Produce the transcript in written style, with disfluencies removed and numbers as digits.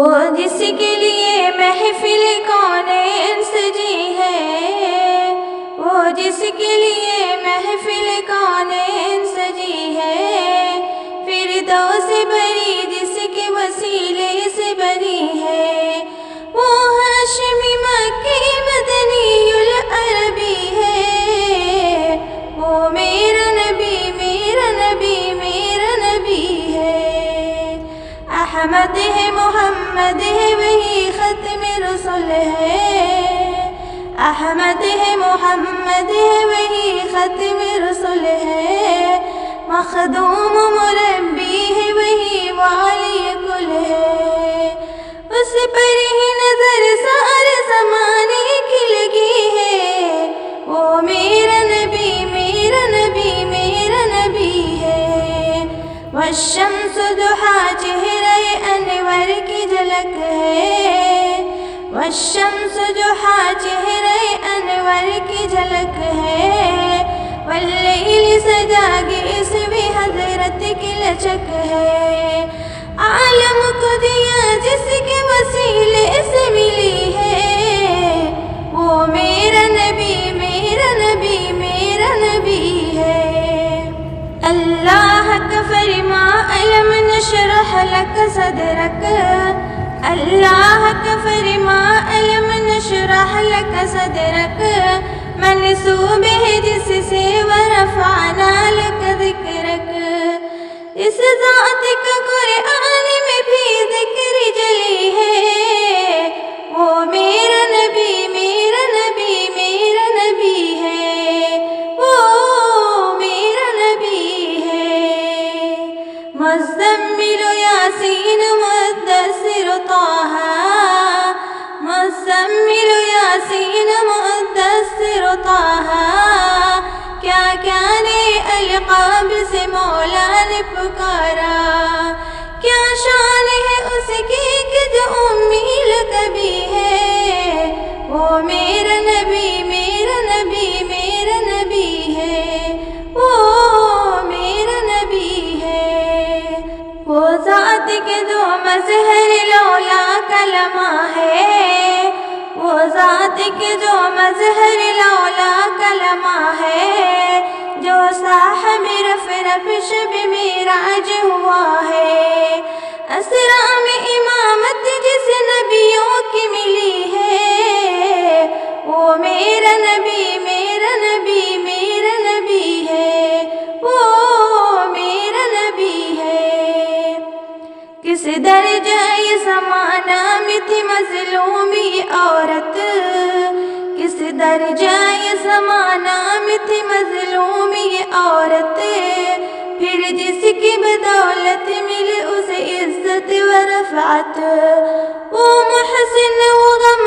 وہ جس کے لیے محفل کونین سجی ہے، وہ جس کے لیے محفل کونین سجی ہے، فردوس بری جس کے وسیلے سے بری ہے، وہ ہاشمی مکی مدنی العربی ہے، وہ میرا نبی میرا نبی میرا نبی ہے۔ احمد ہے محمد ہے وہی ختم رسول ہے، احمد ہے محمد ہے وہی ختم رسول ہے، مخدوم مربی ہے وہی والی کل ہے، اس پر ہی نظر سارے زمانے کی لگی ہے، وہ میرا نبی میرا نبی میرا نبی ہے۔ والشمس ضحا چہرہ انور کی جھلک ہے، والشمس ضحا چہرہ انور کی جھلک ہے، واللیل سجا کے اس بھی حضرت کی لچک ہے، عالم کو دیا جس کے وسیلے سے ملی ہے، وہ میرا نبی میرا نبی میرا نبی ہے۔ اللہ کا فرما علم نشرح لک صدرک، اللہ کا فرما علم نشرح لک صدرک، منسوب ہے جس سے ورفعنا لک ذکرک، اس ذات کا قرآن میں بھی ذکر جلی ہے، وہ میرا نبی میرا نبی میرا نبی ہے، وہ میرا نبی ہے۔ مزمل یاسین مدثر طہ، مزمل یاسین مدثر طہ، کیا کیا نئے القاب سے مولا نے پکارا، کیا شان ہے اس کی کہ جو امیل کبھی ہے، وہ میرا نبی میرا نبی میرا نبی ہے، وہ میرا نبی ہے۔ وہ ذات کے جو مظہر لولا کلمہ ہے، وہ ذات کے جو مظہر لولا کلمہ ہے، جو صاحب رف شب معراج ہوا ہے، اسرا میں امامت جس نبیوں کی ملی ہے، وہ میرا نبی میرا نبی میرا نبی ہے، وہ میرا نبی ہے۔ کس درجہ یہ زمانہ میں تھی مظلوم یہ عورت، کس درجہ یہ زمانہ میں تھی مظلوم یہ عورت، پھر جس کی بدولت ملی اسے عزت و رفعت، وہ محسن وہ غم